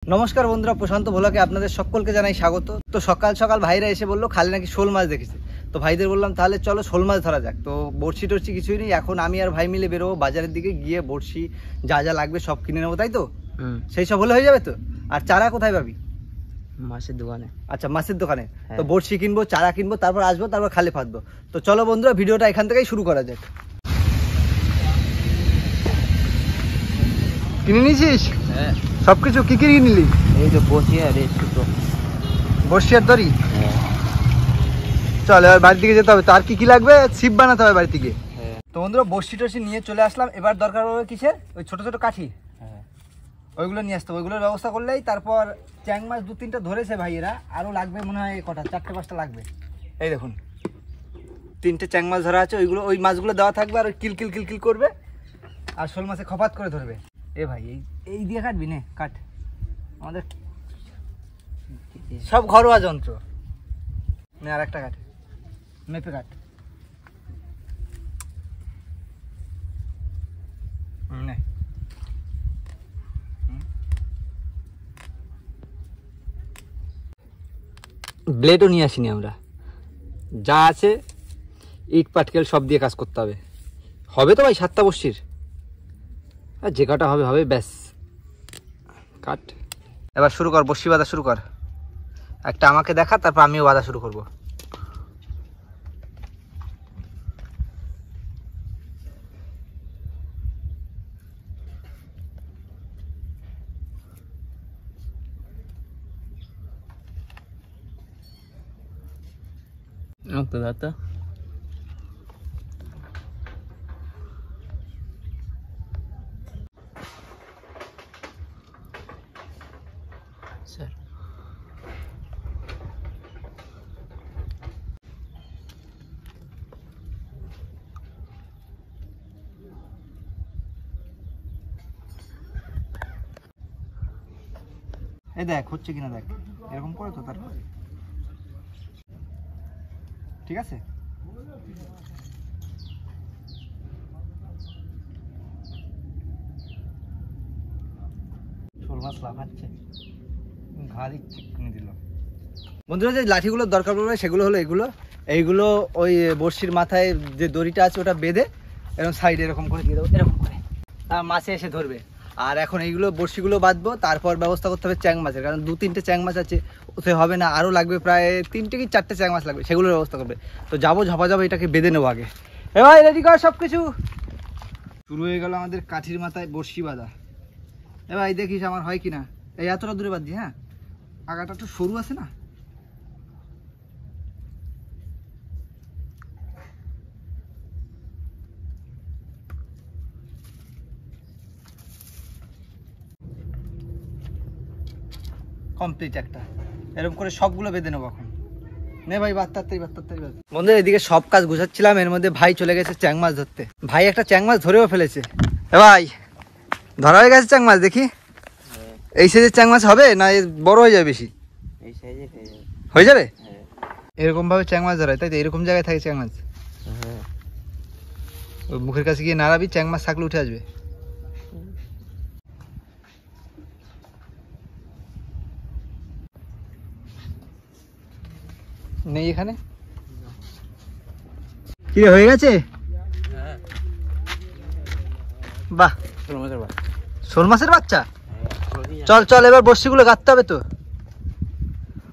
নমস্কার বন্ধুরা, প্রশান্ত ভোলাকে আপনাদের সকলকে জানাই স্বাগত। তো সকাল সকাল ভাইরা এসে বললো খালে নাকি শোল মাছ দেখেছে। তো ভাইদের বললাম তাহলে চলো শোল মাছ ধরা যাক। তো বড়শি টড়শি কিছুই নেই, এখন আমি আর ভাই মিলে বেরোবো বাজারের দিকে, গিয়ে বড়শি যা যা লাগবে সব কিনে নেবো, তাই তো? সেই সব হলে হয়ে যাবে তো। আর চারা কোথায় পাবি? মাছের দোকানে। আচ্ছা, মাছের দোকানে। তো বড়শি কিনবো, চারা কিনবো, তারপর আসবো, তারপর খালে ফাঁদবো। তো চলো বন্ধুরা, ভিডিওটা এখান থেকেই শুরু করা যাক। কিনে নিয়েছিস? হ্যাঁ, সবকিছু কি কি নিলি? এই তো বসি আর এই ছোটো বড়শি আর দড়ি। চল এবার বাড়ির দিকে যেতে হবে। তো আর কি কি লাগবে? ছিপ বানাতে হবে বাড়ি থেকে। তো বন্ধুরা, বড়শি টড়শি নিয়ে চলে আসলাম। এবার দরকার হবে কিসের? ওই ছোট ছোট কাঠি, ওইগুলো নিয়ে আসতে হবে। ওইগুলোর ব্যবস্থা করলেই তারপর চ্যাং মাছ 2-3টা ধরেছে ভাইয়েরা, আরও লাগবে মনে হয় কটা, 4-5টা লাগবে। এই দেখুন 3টে চ্যাং মাছ ধরা আছে, ওইগুলো ওই মাছগুলো দেওয়া থাকবে, আর কিল কিল কিল কিল করবে, আর শোল মাছে খপাত করে ধরবে। এ ভাই এই দিয়ে কাটবি নে, কাট। আমাদের সব ঘরোয়া যন্ত্র নে, আর একটা কাট, মেপে কাট। নে ব্লেডও নিয়ে আসিনি আমরা, যা আছে ইট পাটকেল সব দিয়ে কাজ করতে হবে। হবে তো ভাই 7টা বড়শির, আর যে কাটা হবে হবে, ব্যাস কাট। এবার শুরু কর, বড়শি বাঁধা শুরু কর। একটা আমাকে দেখা, তারপর আমিও বাঁধা শুরু করবো। দাদা স্যার, এই দেখ হচ্ছে কিনা দেখ, এরকম করে তো তারপর ঠিক আছে। শোল মাছ লাফাচ্ছে, ঘা দিচ্ছে, কিনে দিল। বন্ধুরা, যে লাঠিগুলোর দরকার পড়বে সেগুলো হলো এগুলো। এইগুলো ওই বড়শির মাথায় যে দড়িটা আছে ওটা বেঁধে এরকম সাইডে এরকম করে দিয়ে দেবো, এরকম করে, আর মাছে এসে ধরবে। আর এখন এইগুলো বড়শিগুলো বাঁধবো, তারপর ব্যবস্থা করতে হবে চ্যাং মাছের, কারণ 2-3টে চ্যাং মাছ আছে, ওতে হবে না, আরও লাগবে প্রায় 3টে কি 4টে চ্যাং মাছ লাগবে, সেগুলোর ব্যবস্থা করবে। তো যাবো ঝপাঝপ এটাকে বেঁধে নেবো আগে। এ ভাই রেডি কর সব কিছু। শুরু হয়ে গেল আমাদের কাঠির মাথায় বড়শি বাঁধা। এ ভাই দেখিস আমার হয় কিনা। এই এতটা দূরে বাঁধছি, হ্যাঁ, আগাটা একটু সরু আছে না। কমপ্লিট একটা, এরকম করে সবগুলো বেঁধে নেবো এখন। নে ভাই বাত্তারতাই বন্ধু, এদিকে সব কাজ গুছাচ্ছিলাম, এর মধ্যে ভাই চলে গেছে চ্যাং মাছ ধরতে। ভাই একটা চ্যাং মাছ ধরেও ফেলেছে। এ ভাই ধরা হয়ে গেছে চ্যাং মাছ, দেখি এই সাইজের চ্যাং মাছ হবে না বড় হয়ে যাবে বেশি? এই সাইজে হয়ে যাবে। এরকম ভাবে চ্যাং মাছ ধরায়, তাই তো? এরকম জায়গায় থাকে চ্যাং মাছ। ওই মুখের কাছে গিয়ে নাড়াবি, চ্যাং মাছ থাকলে উঠে আসবে। নেই এখানে, কি রে হয়ে গেছে? বাহ, শোল মাছের বাচ্চা। চল চল এবার বড়শিগুলো গাঁথতে হবে। তো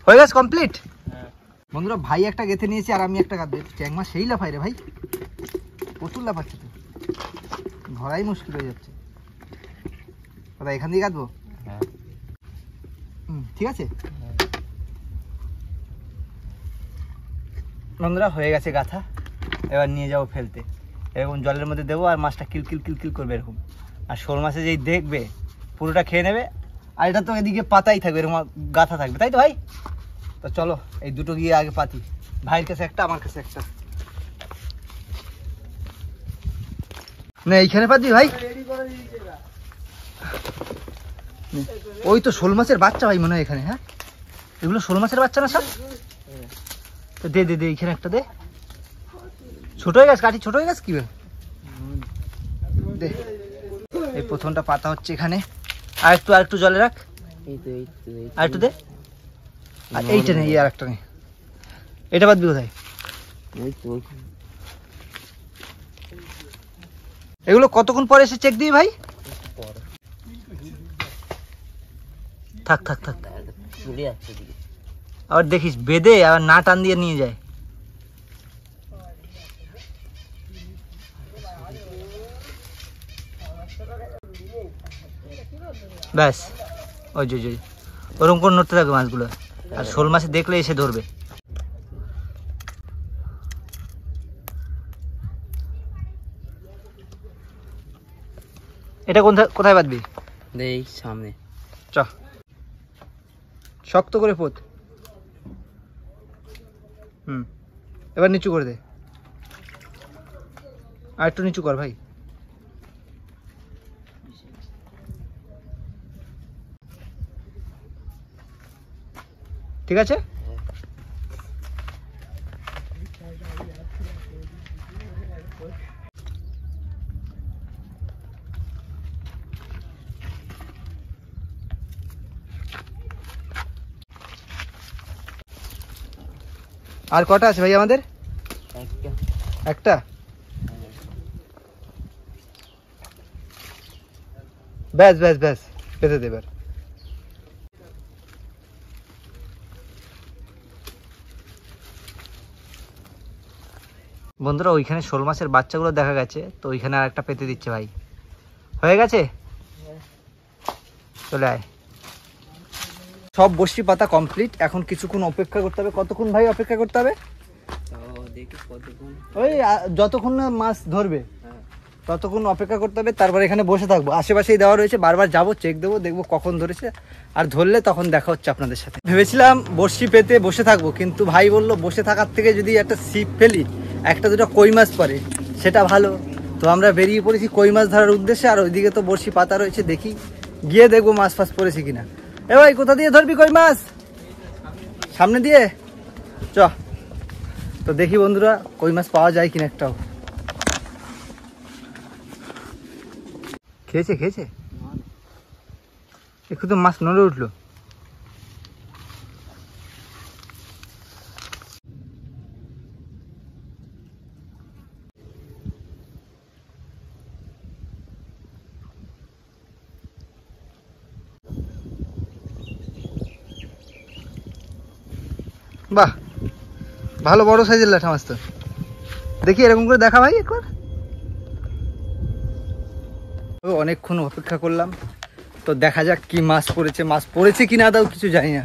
হয়ে গেছে কমপ্লিট। বন্ধুরা, ভাই একটা গেঁথে নিয়েছি আর আমি একটা গাঁথবো। চ্যাং মাছ সেই লাফাই রে ভাই, প্রচুর লাফাচ্ছে, তো ধরাই মুশকিল হয়ে যাচ্ছে। দাদা এখান দিয়ে গাঁথবো? ঠিক আছে। বন্ধুরা হয়ে গেছে গাঁথা, এবার নিয়ে যাবো ফেলতে। এরকম জলের মধ্যে দেবো, আর মাছটা কিলকিল কিলকিল করবে এরকম। আর শোল মাছে যেই দেখবে পুরোটা খেয়ে নেবে। আর এটা তো এদিকে পাতাই থাকবে, এরকম গাঁথা থাকবে, তাই তো ভাই? তো চলো এই দুটো গিয়ে আগে পাতি। ভাইয়ের কাছে একটা, আমার কাছে একটা। না এইখানে পাতি ভাই। ওই তো শোল মাছের বাচ্চা ভাই মনে হয় এখানে। হ্যাঁ, এগুলো শোল মাছের বাচ্চা না সব? তো দে দে দে, এইখানে একটা দে। ছোট হয়ে গেছে কাঠি, ছোট হয়ে গেছে কি দে। এই প্রথমটা পাতা হচ্ছে এখানে, আর একটু জলে রাখ। এই তো আর একটু দে। আর এইটা নেই, আর একটা নেই, এটা বাদ দিও কোথায়? ওই তো ওইখানে। এগুলো কতক্ষণ পরে এসে চেক দিই ভাই? থাক থাক থাক, চলে যাচ্ছে এদিকে। আবার দেখিস বেঁধে আবার না টান দিয়ে নিয়ে যায়। ব্যাস, ওই যে ওরকম করে নড়তে থাকবে মাছগুলো, আর শোল মাছে দেখলে এসে ধরবে। এটা কোথায় বাঁধবি? এই সামনে। চ, শক্ত করে পোত। এবার নিচু করে দে, আর একটু নিচু কর ভাই। ঠিক আছে। আর কটা আছে ভাই আমাদের? একটা। ব্যাস ব্যাস ব্যাস, পেতে দেবার। বন্ধুরা ওইখানে শোল মাছের বাচ্চাগুলো দেখা গেছে, তো ওইখানে আর একটা পেতে দিচ্ছে ভাই। হয়ে গেছে, চলে আয়। সব বসি পাতা কমপ্লিট, এখন কিছুক্ষণ অপেক্ষা করতে হবে। কতক্ষণ ভাই অপেক্ষা করতে হবে? ওই যতক্ষণ না মাছ ধরবে ততক্ষণ অপেক্ষা করতে হবে, তারপর এখানে বসে থাকবো। আশেপাশেই দেওয়া রয়েছে, বারবার যাবো, চেক দেবো, দেখবো কখন ধরেছে, আর ধরলে তখন দেখা হচ্ছে আপনাদের সাথে। ভেবেছিলাম বড়শি পেতে বসে থাকবো, কিন্তু ভাই বললো বসে থাকার থেকে যদি একটা ছিপ ফেলি, একটা দুটো কই মাছ পড়ে, সেটা ভালো। তো আমরা বেরিয়ে পড়েছি কই মাছ ধরার উদ্দেশ্যে, আর ওইদিকে তো বড়শি পাতা রয়েছে, দেখি গিয়ে দেখবো মাছ ফাছ পড়েছে কিনা। এ ভাই কোথা দিয়ে ধরবি কই মাছ? সামনে দিয়ে চ। তো দেখি বন্ধুরা কই মাছ পাওয়া যায় কিনা একটাও। খেয়েছে খেয়েছে, একটু তো মাছ নড়ে উঠলো। বাহ, ভালো বড় সাইজের ল্যাঠা মাছ তো। দেখি এরকম করে দেখা ভাই একবার। অনেকক্ষণ অপেক্ষা করলাম, তো দেখা যাক কি মাছ পড়েছে। মাছ পড়েছে কি না তাও কিছু জানি না,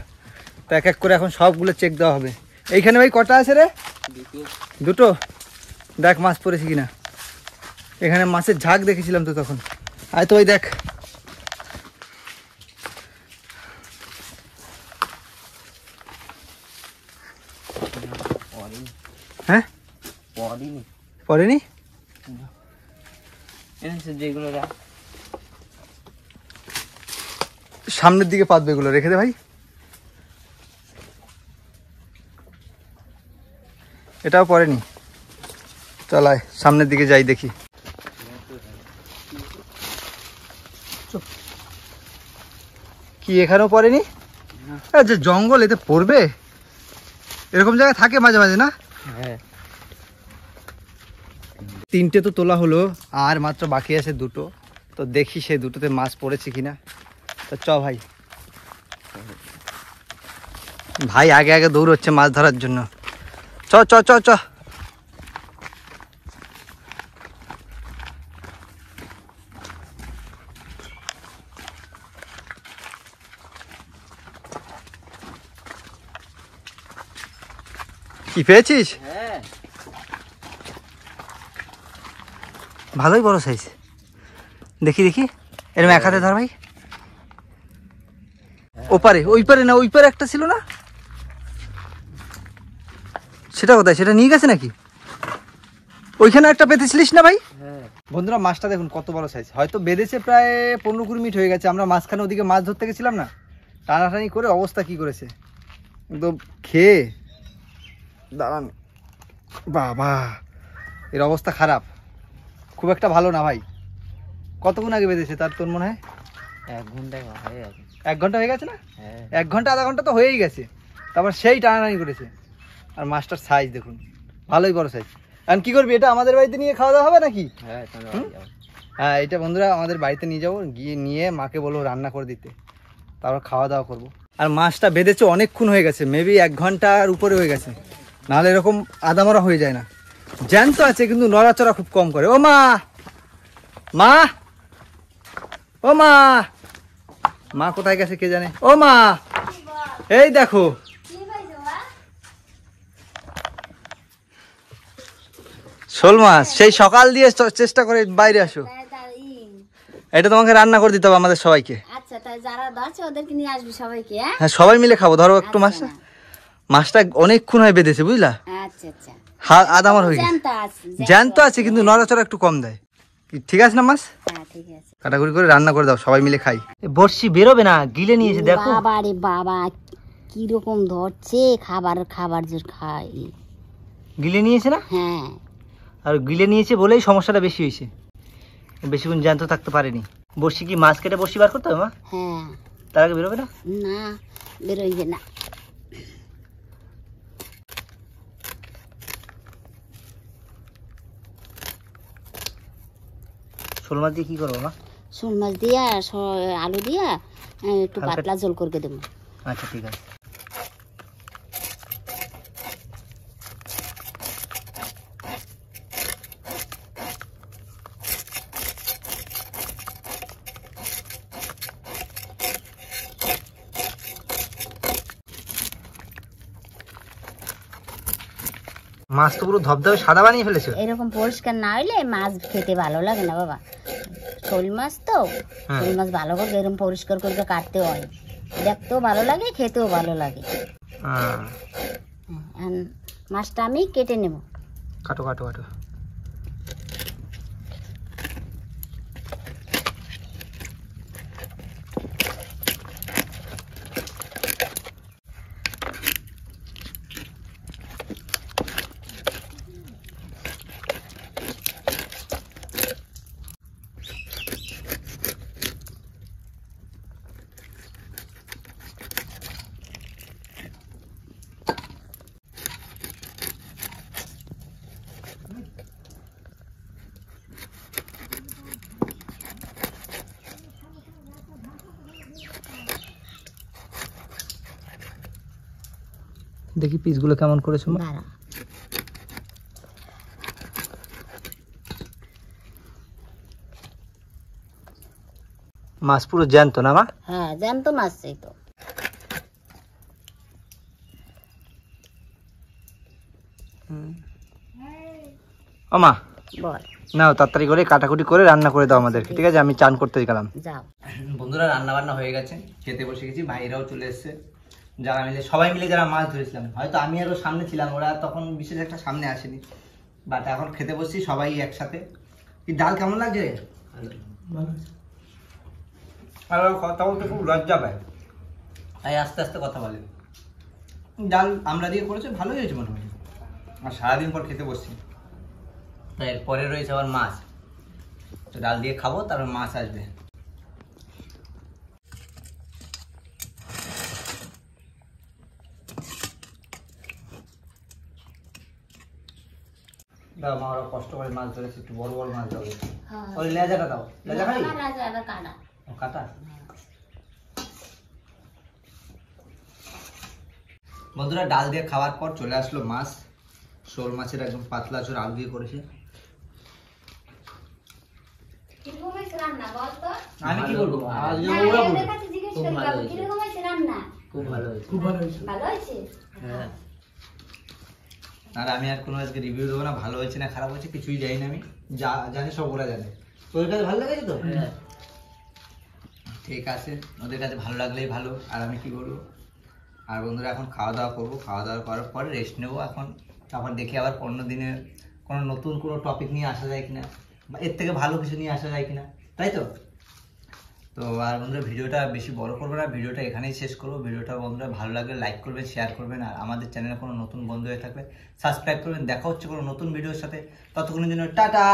তো এক এক করে এখন সবগুলো চেক দেওয়া হবে। এইখানে ভাই কটা আছে রে? দুটো। দেখ মাছ পড়েছে কিনা। এখানে মাছের ঝাঁক দেখেছিলাম তো তখন। আয় তো ভাই দেখ। হ্যাঁ পড়েনি, যেগুলো সামনের দিকে পাতবে, এগুলো রেখে দে ভাই। এটাও পড়েনি, চল আয় সামনের দিকে যাই দেখি। কি এখানেও পড়েনি? যে জঙ্গল, এতে পড়বে? এরকম জায়গায় থাকে মাঝে মাঝে না? হ্যাঁ। তিনটে তো তোলা হলো, আর মাত্র বাকি আছে দুটো। তো দেখি সেই দুটোতে মাছ পড়েছে কিনা। তো চ ভাই। ভাই আগে আগে দৌড়চ্ছে মাছ ধরার জন্য। চ চ চ চ। কি পেয়েছিস? হ্যাঁ ভালোই বড় সাইজ। দেখি দেখি, এরকম এক হাতে ধর ভাই। ওপারে, ওই পারে না, ওই পারে একটা ছিল না, সেটা কোথায়? সেটা নিয়ে গেছে নাকি? ওইখানে একটা পেতেছিলিস না ভাই? হ্যাঁ। বন্ধুরা মাছটা দেখুন কত বড় সাইজ, হয়তো বেঁধেছে প্রায় 15-20 মিনিট হয়ে গেছে। আমরা মাঝখানে ওদিকে মাছ ধরতে গেছিলাম না, টানাটানি করে অবস্থা কি করেছে একদম খেয়ে। দাঁড়ান বাবা, এর অবস্থা খারাপ, খুব একটা ভালো না ভাই। কতক্ষণ আগে বেঁধেছে তার তোর মনে হয়? 1 ঘন্টায় হয়ে গেছে। 1 ঘন্টা হয়ে গেছে না? হ্যাঁ 1 ঘন্টা আধা ঘন্টা তো হয়েই গেছে, তারপর সেই টানাটানি করেছে। আর মাছটার সাইজ দেখুন, ভালোই বড় সাইজ। এখন কি করবি, এটা আমাদের বাড়িতে নিয়ে খাওয়া দাওয়া হবে নাকি? হ্যাঁ তাহলে যাও। হ্যাঁ, এটা বন্ধুরা আমাদের বাড়িতে নিয়ে যাবো, গিয়ে নিয়ে মাকে বলবো রান্না করে দিতে, তারপর খাওয়া দাওয়া করবো। আর মাছটা বেঁধেছে অনেকক্ষণ হয়ে গেছে, মেবি 1 ঘন্টার উপরে হয়ে গেছে, নাহলে এরকম আদামরা হয়ে যায় না। জ্যান্ত আছে কিন্তু নড়াচড়া খুব কম করে। ও মা, মা, ও মা, মা কোথায় গেছে কে জানে। ও মা, এই দেখো শোল মাছ, সেই সকাল দিয়ে চেষ্টা করে বাইরে আসো। এটা তোমাকে রান্না করে দিতে হবে আমাদের সবাইকে। আচ্ছা, তাই যারা ধরছে ওদেরকে নিয়ে আসবি সবাইকে। হ্যাঁ, সবাই মিলে খাবো। ধরো একটু মাছটা, মাছটা অনেকক্ষণ হয়ে বেঁধেছে বুঝলা, আচ্ছা আচ্ছা, আদামার হয়ে গেছে। জ্যান্ত আছে, জ্যান্ত আছে কিন্তু নড়াচড়া একটু কম দেয়। ঠিক আছে না মাছ? হ্যাঁ ঠিক আছে। কাটাকুটি করে রান্না করে দাও, সবাই মিলে খাই। বর্ষি বেরোবে না, গিলে নিয়েছে দেখো। বাবা রে বাবা, কি রকম ধরছে, খাবার জোর খাই। গিলে নিয়েছে না? হ্যাঁ, আর গিলে নিয়েছে বলেই সমস্যাটা বেশি হয়েছে, বেশিক্ষণ জ্যান্ত থাকতে পারেনি। বর্ষি কি মাছ কেটে বর্ষি বার করতে হবে মা? হ্যাঁ। তার আগে বেরোবে না? না, বেরোইবে না। শোল মাছ দিয়ে কি করবো মা? শোল মাছ দিয়া আলু দিয়া একটু হালকা- পাতলা ঝোল করে দেবো। আচ্ছা ঠিক আছে। মাছ তো পুরো ধবধবে সাদা বানিয়ে ফেলেছো। এরকম পরিষ্কার না হইলে মাছ খেতে ভালো লাগে না বাবা। শোল মাছ তো, হ্যাঁ। শোল মাছ ভালো করে এরকম পরিষ্কার করে কাটতে হয়, দেখতেও ভালো লাগে, খেতেও ভালো লাগে। আর মাছটা আমি কেটে নেব। কাটো কাটো কাটো। দেখি পিসগুলো কেমন করেছো মা। দাঁড়া, মাছ পুরো জ্যান্ত না মা? হ্যাঁ জ্যান্ত মাছ এই তো। ও মা, বল, নাও তাড়াতাড়ি করে কাটাকুটি করে রান্না করে দাও আমাদেরকে, ঠিক আছে? আমি চান করতে গেলাম। যাও। বন্ধুরা রান্না বান্না হয়ে গেছে, খেতে বসে গেছি, ভাইরাও চলে এসেছে, যারা মিলে সবাই মিলে যারা মাছ ধরেছিলাম। হয়তো আমি আরও সামনে ছিলাম, ওরা তখন বিশেষ একটা সামনে আসেনি, বাট এখন খেতে বসছি সবাই একসাথে। কি ডাল কেমন লাগছে? আর ওর কথা বলতে খুব লজ্জা পায়, তাই আস্তে আস্তে কথা বলে। ডাল আমরা দিয়ে করেছে, ভালোই হয়েছে মোটামুটি। আর সারাদিন পর খেতে বসছি, তাই পরে রয়েছে আবার মাছ, তো ডাল দিয়ে খাবো, তারপর মাছ আসবে। দাও মা, ওরা কষ্ট করে মাছ ধরেছে, একটু বড় বড় মাছ দাও। ওই লেজাটা দাও, লেজা খাই কাটা। ও কাটা। বন্ধুরা ডাল দিয়ে খাওয়ার পর চলে আসলো মাছ, শোল মাছের একদম পাতলা ঝোল আলু দিয়ে করেছে। আমি কি বলবো, খুব ভালো হয়েছে। হ্যাঁ আর আমি আর কোনো আজকে রিভিউ দেবো না, ভালো হয়েছে না খারাপ হয়েছে কিছুই জানি না, আমি যা জানি সব ওরা জানে। তোর কাছে ভালো লেগেছে তো? হ্যাঁ ঠিক আছে, ওদের কাছে ভালো লাগলেই ভালো, আর আমি কি বলবো। আর বন্ধুরা এখন খাওয়া দাওয়া করবো, খাওয়া দাওয়া করার পরে রেস্ট নেবো এখন, তারপর দেখি আবার অন্য দিনে কোনো নতুন কোনো টপিক নিয়ে আসা যায় কিনা, বা এর থেকে ভালো কিছু নিয়ে আসা যায় কিনা, তাই তো? তো আর বন্ধুরা ভিডিওটা বেশি বড় করবো না, ভিডিওটা এখানেই শেষ করবো। ভিডিওটা বন্ধুরা ভালো লাগলে লাইক করবেন, শেয়ার করবেন, আর আমাদের চ্যানেলে কোনো নতুন বন্ধু হয়ে থাকলে সাবস্ক্রাইব করবেন। দেখা হচ্ছে কোনো নতুন ভিডিওর সাথে, ততক্ষণের জন্য টাটা।